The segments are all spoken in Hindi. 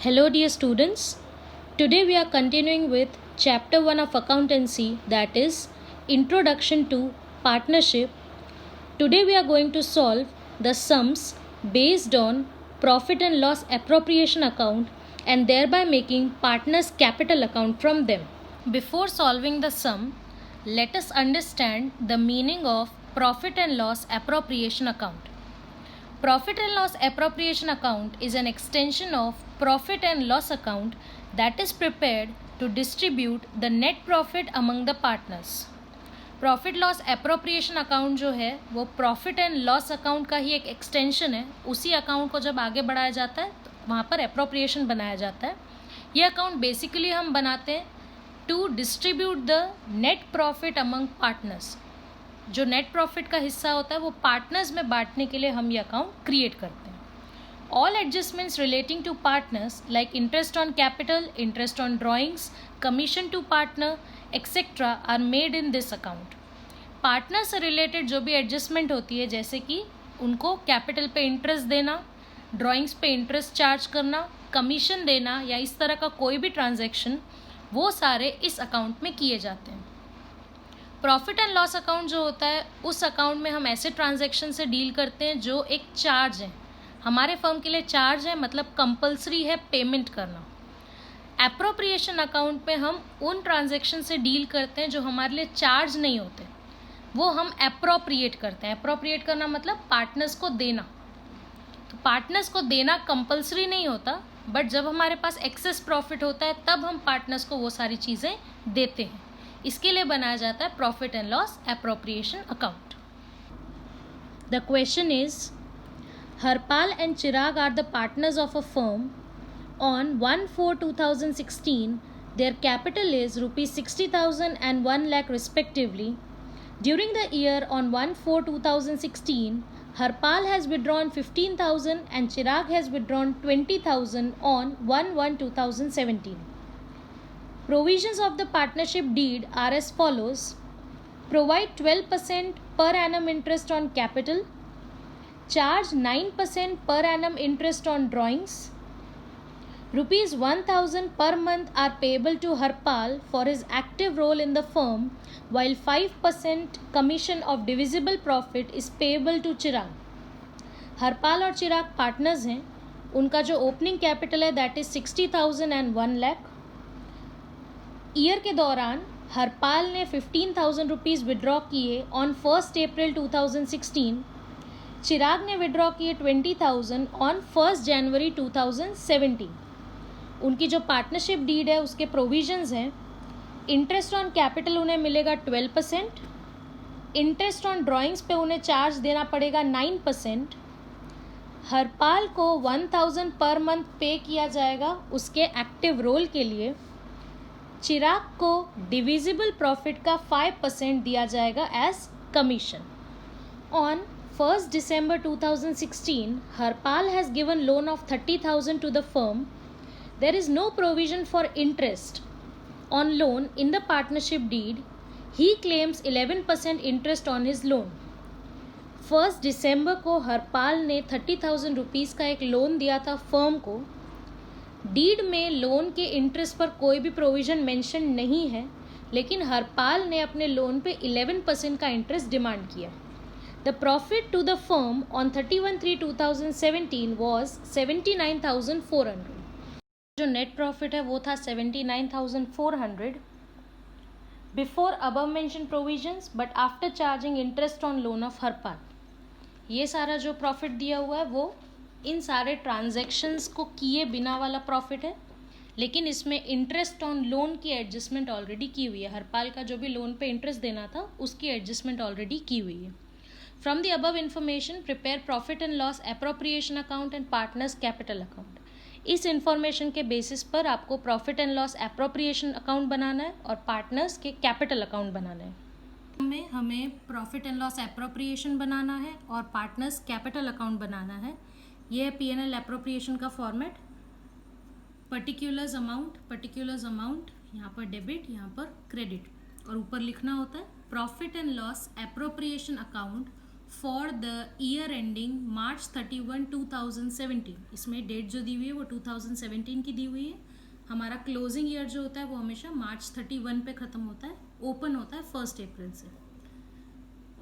Hello dear students, today we are continuing with chapter 1 of accountancy, that is Introduction to Partnership. Today we are going to solve the sums based on profit and loss appropriation account and thereby making partners capital account from them. Before solving the sum, let us understand the meaning of profit and loss appropriation account. Profit and loss appropriation account is an extension of profit and loss account that is prepared to distribute the net profit among the partners. Profit loss appropriation account जो है वो प्रॉफिट एंड लॉस अकाउंट का ही एक एक्सटेंशन है. उसी अकाउंट को जब आगे बढ़ाया जाता है तो वहाँ पर एप्रोप्रिएशन बनाया जाता है. ये अकाउंट बेसिकली हम बनाते हैं to distribute the net profit among partners. जो नेट प्रॉफिट का हिस्सा होता है वो पार्टनर्स में बांटने के लिए हम ये अकाउंट क्रिएट करते हैं. All adjustments relating to partners like interest on capital, interest on drawings, commission to partner etcetera are made in this account. Partner से रिलेटेड जो भी एडजस्टमेंट होती है, जैसे कि उनको कैपिटल पे इंटरेस्ट देना, ड्राइंग्स पे इंटरेस्ट चार्ज करना, कमीशन देना या इस तरह का कोई भी ट्रांजैक्शन, वो सारे इस अकाउंट में किए जाते हैं. प्रॉफिट एंड लॉस अकाउंट जो होता है उस अकाउंट में हम ऐसे ट्रांजैक्शन से डील करते हैं जो एक चार्ज है, हमारे फर्म के लिए चार्ज है, मतलब कंपलसरी है पेमेंट करना. एप्रोप्रिएशन अकाउंट में हम उन ट्रांजैक्शन से डील करते हैं जो हमारे लिए चार्ज नहीं होते, वो हम एप्रोप्रिएट करते हैं. एप्रोप्रिएट करना मतलब पार्टनर्स को देना. तो पार्टनर्स को देना कंपलसरी नहीं होता, बट जब हमारे पास एक्सेस प्रॉफिट होता है तब हम पार्टनर्स को वो सारी चीज़ें देते हैं. इसके लिए बनाया जाता है profit and loss appropriation account. The question is, Harpal and Chirag are the partners of a firm. On 1/4/2016, their capital is rupees 60,000 and 1 lakh respectively. During the year on 1/4/2016, Harpal has withdrawn 15,000 and Chirag has withdrawn 20,000 on 1/1/2017. Provisions of the partnership deed are as follows. Provide 12% per annum interest on capital. Charge 9% per annum interest on drawings. Rupees 1,000 per month are payable to Harpal for his active role in the firm, while 5% commission of divisible profit is payable to Chirag. Harpal और चिराग पार्टनर्स हैं. उनका जो ओपनिंग कैपिटल है that is 60,000 and 1 lakh. Year के दौरान हरपाल ने 15,000 रुपीज़ विड्रॉ किए ऑन 1 अप्रैल 2016. चिराग ने विड्रॉ किए 20,000 ऑन 1 जनवरी 2017. उनकी जो पार्टनरशिप डीड है उसके प्रोविजंस हैं. इंटरेस्ट ऑन कैपिटल उन्हें मिलेगा 12%. इंटरेस्ट ऑन ड्राइंग्स पे उन्हें चार्ज देना पड़ेगा 9%. हरपाल को 1,000 पर मंथ पे किया जाएगा उसके एक्टिव रोल के लिए. चिराग को डिविजिबल प्रॉफिट का 5% दिया जाएगा as commission. On 1 December 2016, Harpal has given loan of 30,000 to the firm. There is no provision for interest on loan in the partnership deed. He claims 11% interest on his loan. 1 December को हरपाल ने 30,000 रुपीज़ का एक लोन दिया था फर्म को. डीड में लोन के इंटरेस्ट पर कोई भी प्रोविज़न मेंशन नहीं है, लेकिन हरपाल ने अपने लोन पे 11% का इंटरेस्ट डिमांड किया. The profit to the firm on 31/3/2017 was 79,400. जो नेट प्रॉफिट है वो था 79,400 before above mention provisions but after charging interest on loan of Harpal. ये सारा जो प्रॉफिट दिया हुआ है वो इन सारे ट्रांजैक्शंस को किए बिना वाला प्रॉफिट है, लेकिन इसमें इंटरेस्ट ऑन लोन की एडजस्टमेंट ऑलरेडी की हुई है. हरपाल का जो भी लोन पे इंटरेस्ट देना था उसकी एडजस्टमेंट ऑलरेडी की हुई है. From the above information prepare profit and loss appropriation account and partners capital account. इस इंफॉर्मेशन के बेसिस पर आपको profit and loss appropriation account बनाना है और पार्टनर्स के कैपिटल अकाउंट बनाना है. हमें प्रॉफिट एंड लॉस एप्रोप्रिएशन बनाना है और पार्टनर्स कैपिटल अकाउंट बनाना है. यह है P&L एप्रोप्रिएशन का फॉर्मेट. पर्टिकुलर्स अमाउंट, यहाँ पर डेबिट, यहाँ पर क्रेडिट, और ऊपर लिखना होता है profit and loss appropriation account for the year ending March 31, 2017। इसमें डेट जो दी हुई है वो 2017 की दी हुई है। हमारा क्लोजिंग ईयर जो होता है वो हमेशा March 31 पे ख़त्म होता है, ओपन होता है 1 अप्रैल से।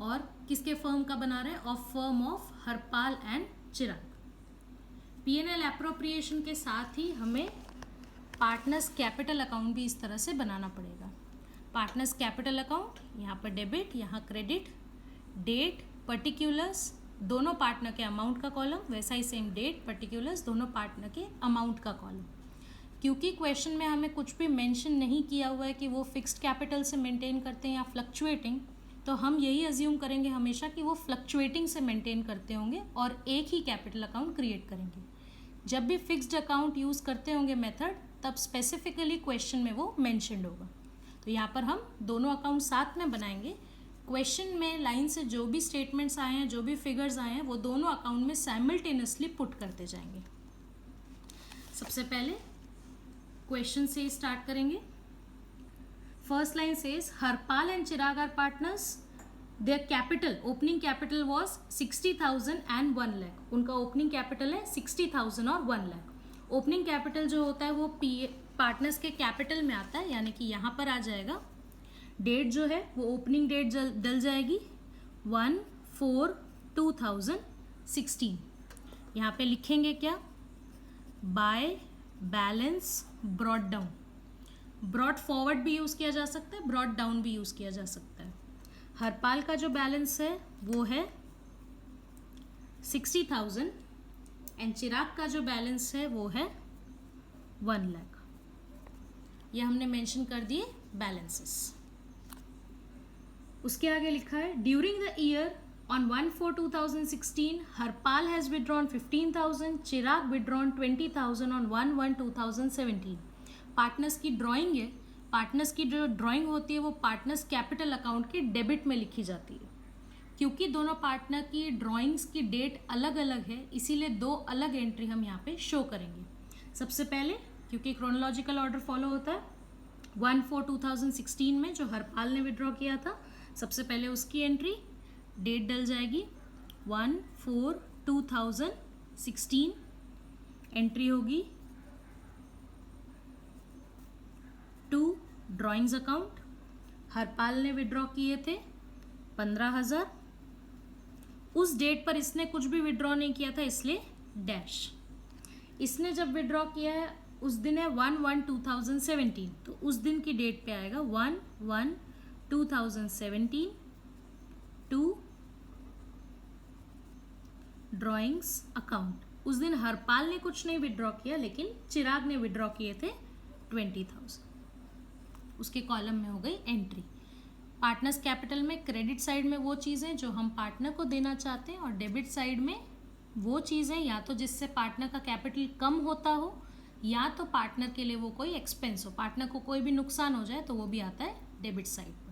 और किसके फर्म का बना रहे हैं? Of firm of Harpal and Chirag. P&L appropriation के साथ ही हमें पार्टनर्स कैपिटल अकाउंट भी इस तरह से बनाना पड़ेगा। पार्टनर्स कैपिटल अकाउंट, यहाँ पर डेबिट, यहाँ क्रेडिट, डेट, पर्टिकुलर्स, दोनों पार्टनर के अमाउंट का कॉलम, वैसा ही सेम डेट, पर्टिकुलर्स, दोनों पार्टनर के अमाउंट का कॉलम। क्योंकि क्वेश्चन में हमें कुछ भी मेंशन नहीं किया हुआ है कि वो फिक्स्ड कैपिटल से मेंटेन करते हैं या फ्लक्चुएटिंग, तो हम यही अज्यूम करेंगे हमेशा कि वो फ्लक्चुएटिंग से मेंटेन करते होंगे और एक ही कैपिटल अकाउंट क्रिएट करेंगे। जब भी फिक्स्ड अकाउंट यूज़ करते होंगे मेथड, तब स्पेसिफिकली क्वेश्चन में वो मेंशन्ड होगा। तो यहाँ पर हम दोनों अकाउंट साथ में बनाएंगे। क्वेश्चन में लाइन से जो भी स्टेटमेंट्स आए हैं, जो भी फिगर्स आए हैं, वो दोनों अकाउंट में साइमल्टेनियसली पुट करते जाएंगे। सबसे पहले क्वेश्चन से स्टार्ट करेंगे। First line says Harpal and Chirag are partners, their capital, opening capital was 60,000 and 1 lakh. उनका ओपनिंग कैपिटल है 60,000 और 1 लाख। ओपनिंग कैपिटल जो होता है वो पार्टनर्स के कैपिटल में आता है, यानी कि यहाँ पर आ जाएगा। डेट जो है वो ओपनिंग डेट डल जाएगी 1/4/2016। यहाँ पे लिखेंगे क्या? By balance brought down. Brought forward भी यूज़ किया जा सकता है, ब्रॉट डाउन भी यूज़ किया जा सकता है। हरपाल का जो बैलेंस है वो है 60,000 एंड चिराग का जो बैलेंस है वो है 1 लाख। ये हमने मेंशन कर दिए बैलेंसेस। उसके आगे लिखा है during the year on 1/4/2016 Harpal has withdrawn 15,000, Chirag withdrawn 20,000 on 1/1/2017। Partners की ड्राइंग है, पार्टनर्स की जो ड्राइंग होती है वो पार्टनर्स कैपिटल अकाउंट के डेबिट में लिखी जाती है। क्योंकि दोनों पार्टनर की ड्राइंग्स की डेट अलग अलग है, इसीलिए दो अलग एंट्री हम यहाँ पे शो करेंगे। सबसे पहले, क्योंकि क्रोनोलॉजिकल ऑर्डर फॉलो होता है, 1/4/2016 में जो हरपाल ने विड्रॉ किया था, सबसे पहले उसकी एंट्री, डेट डल जाएगी 1/4/2016। एंट्री होगी टू ड्राइंग्स अकाउंट। हरपाल ने विड्रॉ किए थे 15,000। उस डेट पर इसने कुछ भी विड्रॉ नहीं किया था, इसलिए डैश। इसने जब विड्रॉ किया है उस दिन है 1/1/2017, तो उस दिन की डेट पे आएगा 1/1/2017 टू ड्राइंग्स अकाउंट। उस दिन हरपाल ने कुछ नहीं विड्रॉ किया, लेकिन चिराग ने विड्रॉ किए थे 20,000। उसके कॉलम में हो गई एंट्री। पार्टनर्स कैपिटल में क्रेडिट साइड में वो चीज़ें जो हम पार्टनर को देना चाहते हैं, और डेबिट साइड में वो चीज़ें या तो जिससे पार्टनर का कैपिटल कम होता हो, या तो पार्टनर के लिए वो कोई एक्सपेंस हो, पार्टनर को कोई भी नुकसान हो जाए तो वो भी आता है डेबिट साइड पर।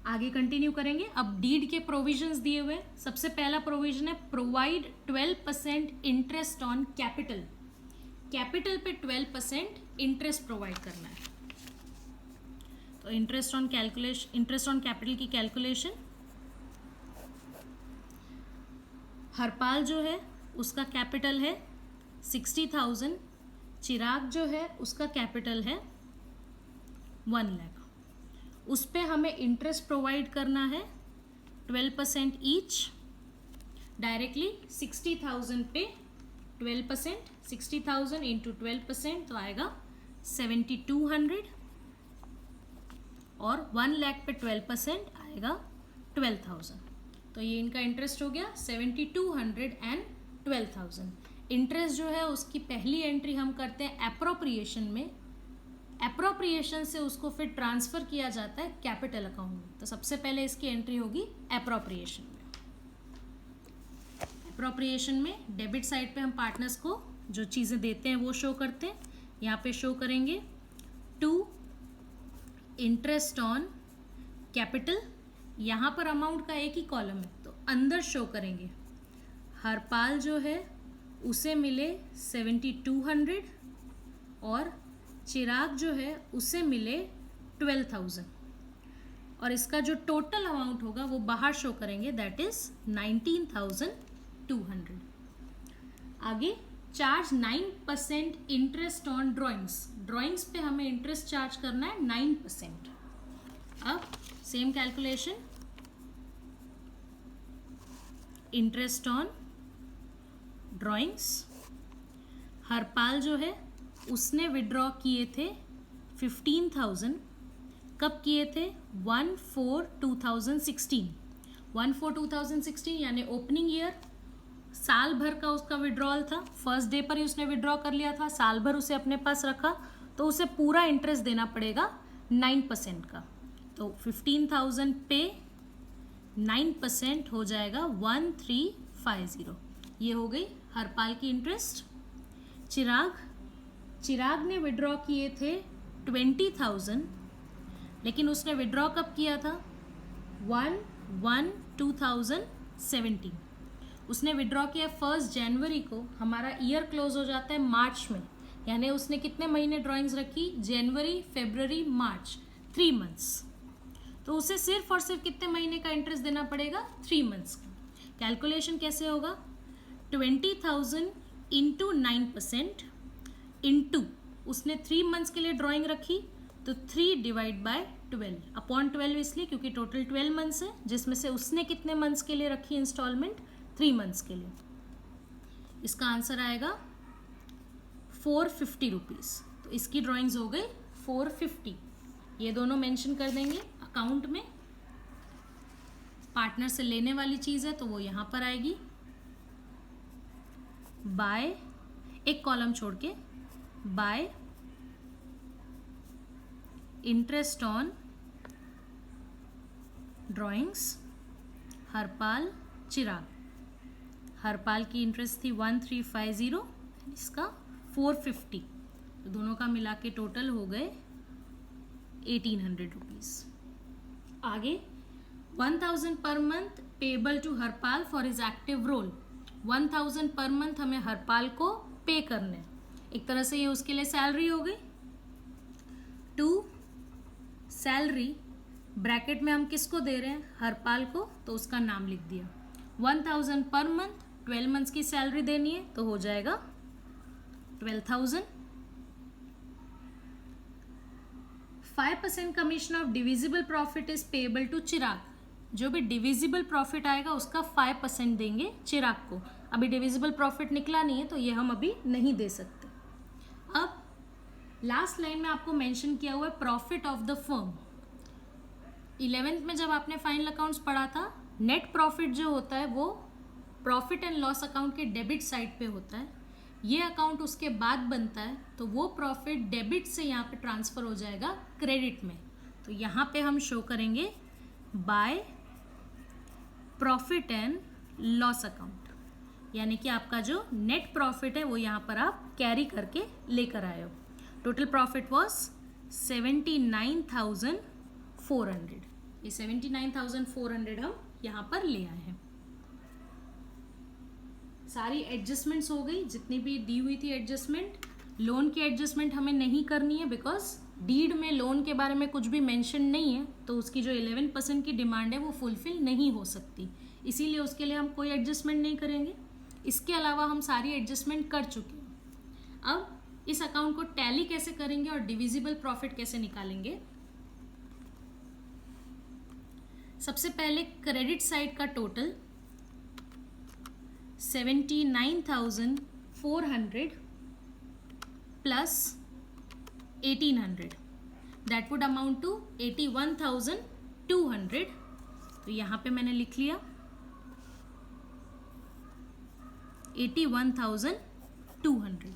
आगे कंटिन्यू करेंगे। अब डीड के प्रोविजंस दिए हुए। सबसे पहला प्रोविजन है provide 12% interest on capital. Capital पे 12% इंटरेस्ट प्रोवाइड करना है। तो इंटरेस्ट ऑन कैपिटल की कैलकुलेशन, हरपाल जो है उसका कैपिटल है 60,000, चिराग जो है उसका कैपिटल है 1 लाख। उस पे हमें इंटरेस्ट प्रोवाइड करना है 12% ईच। डायरेक्टली 60,000 पे 12%, 60,000 इंटू 12% तो आएगा 7,200, और 1 लाख पे 12% आएगा 12,000। तो ये इनका इंटरेस्ट हो गया 7,200 एंड 12,000। इंटरेस्ट जो है उसकी पहली एंट्री हम करते हैं एप्रोप्रिएशन में। एप्रोप्रिएशन से उसको फिर ट्रांसफ़र किया जाता है कैपिटल अकाउंट में। तो सबसे पहले इसकी एंट्री होगी एप्रोप्रिएशन में। एप्रोप्रिएशन में डेबिट साइड पे हम पार्टनर्स को जो चीज़ें देते हैं वो शो करते हैं। यहाँ पे शो करेंगे टू इंटरेस्ट ऑन कैपिटल। यहाँ पर अमाउंट का एक ही कॉलम है, तो अंदर शो करेंगे हरपाल जो है उसे मिले 7,200 और चिराग जो है उसे मिले 12,000। और इसका जो टोटल अमाउंट होगा वो बाहर शो करेंगे, दैट इज 19,200। आगे चार्ज 9% इंटरेस्ट ऑन ड्राइंग्स पे हमें इंटरेस्ट चार्ज करना है 9%। अब same calculation, interest on drawings, Harpal जो है उसने विड्रॉ किए थे 15,000। कब किए थे? 1/4/2016। 1/4/2016 यानी ओपनिंग ईयर, साल भर का उसका विड्रॉल था। फर्स्ट डे पर ही उसने विड्रॉ कर लिया था, साल भर उसे अपने पास रखा, तो उसे पूरा इंटरेस्ट देना पड़ेगा 9% का। तो 15,000 पे 9% हो जाएगा 1350। ये हो गई हरपाल की इंटरेस्ट। चिराग ने विड्रॉ किए थे 20,000, लेकिन उसने विड्रॉ कब किया था? 1/1/2017। उसने विड्रॉ किया 1 जनवरी को। हमारा ईयर क्लोज हो जाता है मार्च में, यानी उसने कितने महीने ड्राइंग्स रखी? जनवरी, फरवरी, मार्च, 3 मंथ्स। तो उसे सिर्फ और सिर्फ कितने महीने का इंटरेस्ट देना पड़ेगा? 3 मंथ्स का। कैलकुलेशन कैसे होगा? 20,000 इंटू 9% इंटू, उसने 3 मंथ्स के लिए ड्राइंग रखी तो 3 डिवाइड बाय 12 अपॉन 12, इसलिए क्योंकि टोटल 12 मंथ्स है, जिसमें से उसने कितने मंथ्स के लिए रखी इंस्टॉलमेंट? 3 मंथ्स के लिए। इसका आंसर आएगा 450 रुपीज़। तो इसकी ड्राइंग्स हो गई 450। ये दोनों मेंशन कर देंगे अकाउंट में। पार्टनर से लेने वाली चीज़ है तो वो यहाँ पर आएगी, बाय, एक कॉलम छोड़ के, by interest on drawings Harpal Chirag. Harpal की इंटरेस्ट थी 1350, इसका 450, तो दोनों का मिला के टोटल हो गए 1800 रुपीज़। आगे 1000 per month payable to Harpal for his active role. 1000 per month हमें हरपाल को पे करने, एक तरह से ये उसके लिए सैलरी हो गई। टू सैलरी, ब्रैकेट में हम किसको दे रहे हैं? हरपाल को, तो उसका नाम लिख दिया। 1000 पर मंथ, 12 मंथ्स की सैलरी देनी है तो हो जाएगा 12,000। 5% commission of divisible profit is payable to Chirag. जो भी डिविजिबल प्रॉफिट आएगा उसका 5% देंगे चिराग को। अभी डिविजिबल प्रॉफिट निकला नहीं है तो ये हम अभी नहीं दे सकते। अब लास्ट लाइन में आपको मेंशन किया हुआ है profit of the firm. 11th में जब आपने फाइनल अकाउंट्स पढ़ा था, नेट प्रॉफिट जो होता है वो प्रॉफिट एंड लॉस अकाउंट के डेबिट साइड पे होता है। ये अकाउंट उसके बाद बनता है, तो वो प्रॉफिट डेबिट से यहाँ पे ट्रांसफ़र हो जाएगा क्रेडिट में। तो यहाँ पे हम शो करेंगे by profit and loss account, यानी कि आपका जो नेट प्रॉफिट है वो यहाँ पर आप कैरी करके लेकर आए हो। Total profit was 79,400। ये 79,400 हम यहाँ पर ले आए हैं। सारी एडजस्टमेंट्स हो गई, जितनी भी दी हुई थी एडजस्टमेंट। लोन की एडजस्टमेंट हमें नहीं करनी है, बिकॉज डीड में लोन के बारे में कुछ भी मेंशन नहीं है, तो उसकी जो 11% की डिमांड है वो फुलफिल नहीं हो सकती, इसीलिए उसके लिए हम कोई एडजस्टमेंट नहीं करेंगे। इसके अलावा हम सारी एडजस्टमेंट कर चुके हैं। अब इस अकाउंट को टैली कैसे करेंगे और डिविजिबल प्रॉफिट कैसे निकालेंगे? सबसे पहले क्रेडिट साइड का total 79,400 plus 1,800, that would amount to 81,200। तो यहाँ पे मैंने लिख लिया 81,200।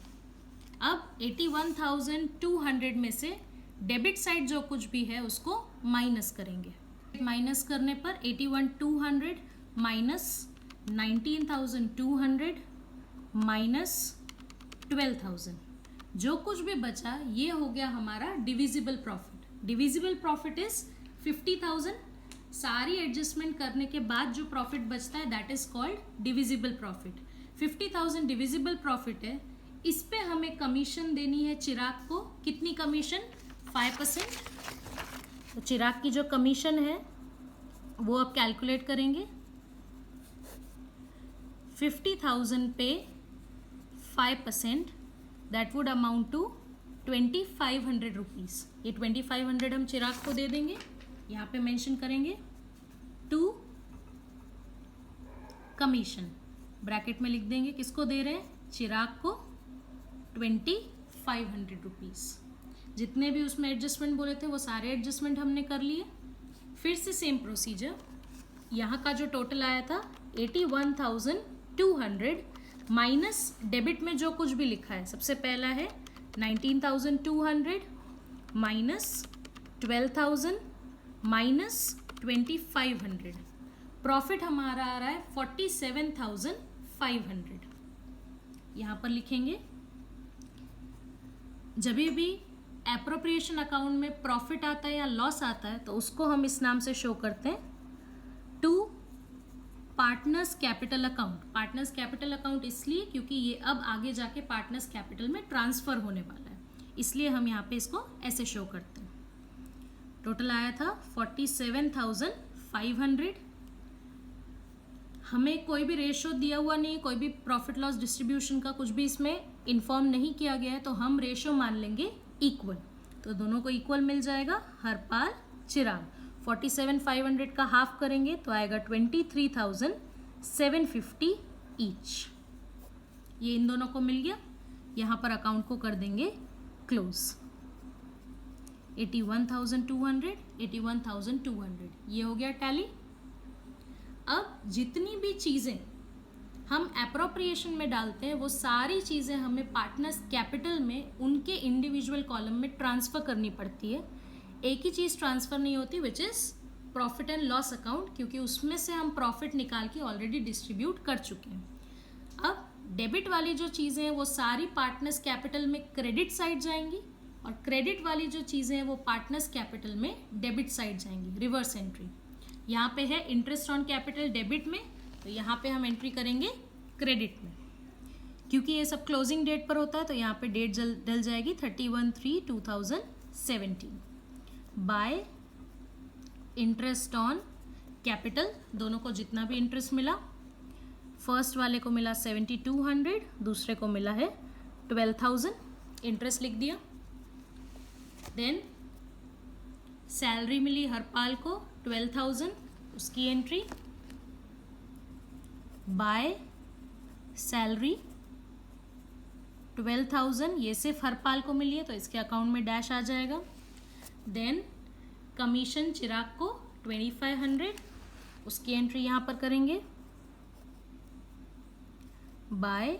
अब 81,200 में से डेबिट साइड जो कुछ भी है उसको माइनस करेंगे। माइनस करने पर 81,200 माइनस 19,200 माइनस 12,000, जो कुछ भी बचा ये हो गया हमारा divisible profit. Divisible profit is 50,000। सारी एडजस्टमेंट करने के बाद जो प्रॉफिट बचता है that is called divisible profit. 50,000 divisible profit है, इस पे हमें कमीशन देनी है चिराग को। कितनी कमीशन? 5%। तो चिराग की जो कमीशन है वो अब कैलकुलेट करेंगे। 50,000 पे 5%, that would amount to 2500 rupees. ये 2500 हम चिराग को दे देंगे, यहाँ पे मेंशन करेंगे टू कमीशन, ब्रैकेट में लिख देंगे किसको दे रहे हैं, चिराग को 2500 रुपीज़। जितने भी उसमें एडजस्टमेंट बोले थे वो सारे एडजस्टमेंट हमने कर लिए। फिर से सेम प्रोसीजर, यहाँ का जो टोटल आया था 81,200 माइनस डेबिट में जो कुछ भी लिखा है, सबसे पहला है 19,200 माइनस 12,000 माइनस 2,500, प्रॉफिट हमारा आ रहा है 47,500। यहाँ पर लिखेंगे जब भी एप्रोप्रिएशन अकाउंट में प्रॉफिट आता है या लॉस आता है तो उसको हम इस नाम से शो करते हैं, to partners capital account. Partners capital account इसलिए क्योंकि ये अब आगे जाके पार्टनर्स कैपिटल में ट्रांसफर होने वाला है, इसलिए हम यहाँ पे इसको ऐसे शो करते हैं। टोटल आया था 47,500। हमें कोई भी रेशो दिया हुआ नहीं, कोई भी प्रॉफिट लॉस डिस्ट्रीब्यूशन का कुछ भी इसमें इन्फॉर्म नहीं किया गया है, तो हम रेशो मान लेंगे इक्वल। तो दोनों को इक्वल मिल जाएगा, हरपाल चिराग। 47,500 का हाफ करेंगे तो आएगा 23,750 ईच। ये इन दोनों को मिल गया। यहाँ पर अकाउंट को कर देंगे क्लोज। 81,200 81,200 ये हो गया टैली। अब जितनी भी चीज़ें हम एप्रोप्रिएशन में डालते हैं वो सारी चीज़ें हमें पार्टनर्स कैपिटल में उनके इंडिविजुअल कॉलम में ट्रांसफ़र करनी पड़ती है। एक ही चीज़ ट्रांसफ़र नहीं होती, which is profit and loss account, क्योंकि उसमें से हम प्रॉफिट निकाल के ऑलरेडी डिस्ट्रीब्यूट कर चुके हैं। अब डेबिट वाली जो चीज़ें हैं वो सारी पार्टनर्स कैपिटल में क्रेडिट साइड जाएंगी और क्रेडिट वाली जो चीज़ें हैं वो पार्टनर्स कैपिटल में डेबिट साइड जाएंगी, रिवर्स एंट्री। यहाँ पे है इंटरेस्ट ऑन कैपिटल डेबिट में, तो यहाँ पे हम एंट्री करेंगे क्रेडिट में। क्योंकि ये सब क्लोजिंग डेट पर होता है तो यहाँ पे डेट डल जाएगी 31/3/2017 बाय इंटरेस्ट ऑन कैपिटल। दोनों को जितना भी इंटरेस्ट मिला, फर्स्ट वाले को मिला 7,200, दूसरे को मिला है 12,000, इंटरेस्ट लिख दिया। देन सैलरी मिली हरपाल को 12,000, उसकी एंट्री बाय सैलरी 12,000, ये सिर्फ हरपाल को मिली है तो इसके अकाउंट में डैश आ जाएगा। देन कमीशन चिराग को 2,500, उसकी एंट्री यहाँ पर करेंगे बाय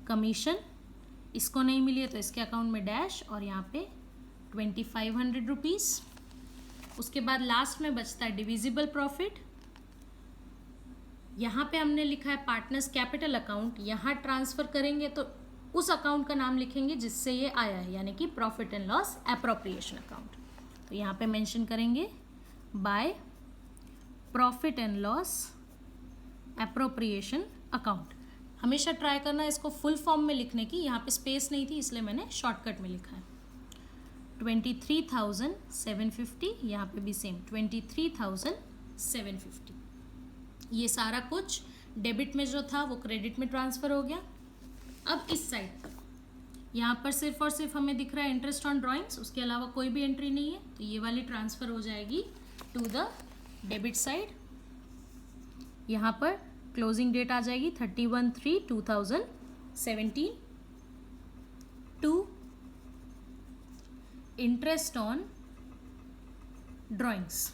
कमीशन, इसको नहीं मिली है तो इसके अकाउंट में डैश और यहाँ पे 2,500 रुपीज़। उसके बाद लास्ट में बचता है डिविजिबल प्रॉफिट। यहाँ पे हमने लिखा है पार्टनर्स कैपिटल अकाउंट, यहाँ ट्रांसफ़र करेंगे तो उस अकाउंट का नाम लिखेंगे जिससे ये आया है, यानी कि profit and loss appropriation account. तो यहाँ पे मेंशन करेंगे by profit and loss appropriation account. हमेशा ट्राई करना इसको फुल फॉर्म में लिखने की, यहाँ पे स्पेस नहीं थी इसलिए मैंने शॉर्टकट में लिखा है। 23,750, यहाँ पे भी सेम 23,750। ये सारा कुछ डेबिट में जो था वो क्रेडिट में ट्रांसफ़र हो गया। अब इस साइड पर यहाँ पर सिर्फ और सिर्फ हमें दिख रहा है इंटरेस्ट ऑन ड्राइंग्स, उसके अलावा कोई भी एंट्री नहीं है, तो ये वाली ट्रांसफ़र हो जाएगी टू द डेबिट साइड। यहाँ पर क्लोजिंग डेट आ जाएगी 31/3/2017 to interest on drawings.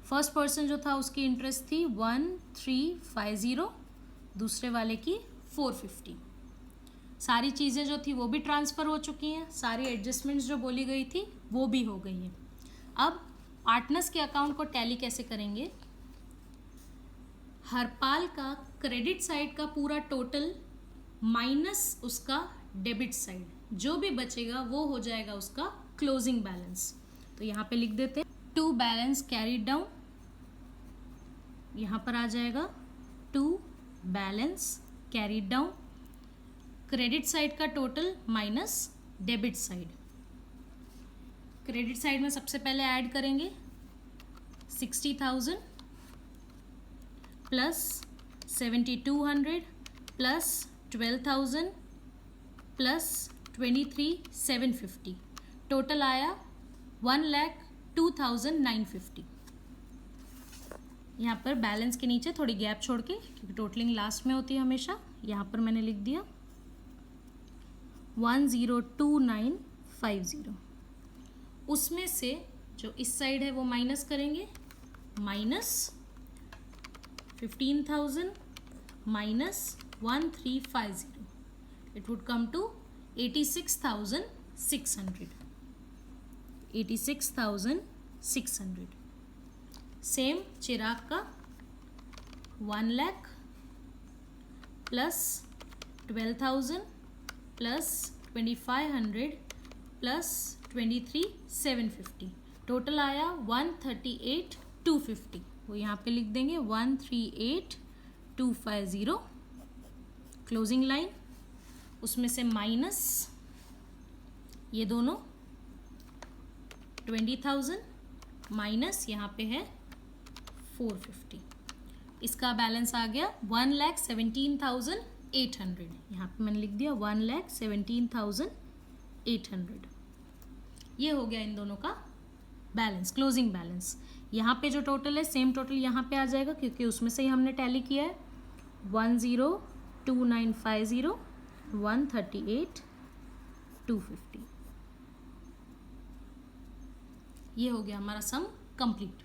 First person जो था उसकी इंटरेस्ट थी 1,350, दूसरे वाले की 450। सारी चीज़ें जो थी वो भी ट्रांसफ़र हो चुकी हैं, सारी एडजस्टमेंट्स जो बोली गई थी वो भी हो गई हैं। अब पार्टनर्स के अकाउंट को टैली कैसे करेंगे, हरपाल का क्रेडिट साइड का पूरा टोटल माइनस उसका डेबिट साइड, जो भी बचेगा वो हो जाएगा उसका क्लोजिंग बैलेंस। तो यहाँ पे लिख देते हैं टू बैलेंस कैरीड डाउन, यहाँ पर आ जाएगा to balance carried down, credit side का total minus debit side. Credit side में सबसे पहले ऐड करेंगे 60,000 प्लस 7,200 प्लस 12,000 प्लस 23,750, टोटल आया 1,02,950। यहाँ पर बैलेंस के नीचे थोड़ी गैप छोड़ के, क्योंकि टोटलिंग लास्ट में होती है हमेशा, यहाँ पर मैंने लिख दिया 102950। उसमें से जो इस साइड है वो माइनस करेंगे, minus 15,000 minus 1350, it would come to 86,600। 86,600। Same Chirag का 1 lakh plus 12,000 plus 2,500 plus 23,750, total आया 138,250। वो यहाँ पे लिख देंगे 138,250, क्लोजिंग लाइन, उसमें से माइनस ये दोनों 20,000 माइनस यहाँ पे है 450, इसका बैलेंस आ गया 1,17,800। यहाँ पे मैंने लिख दिया 1,17,800। ये हो गया इन दोनों का बैलेंस, क्लोजिंग बैलेंस। यहाँ पे जो टोटल है सेम टोटल यहाँ पे आ जाएगा, क्योंकि उसमें से ही हमने टैली किया है। 102950 138,250। ये हो गया हमारा सम कंप्लीट।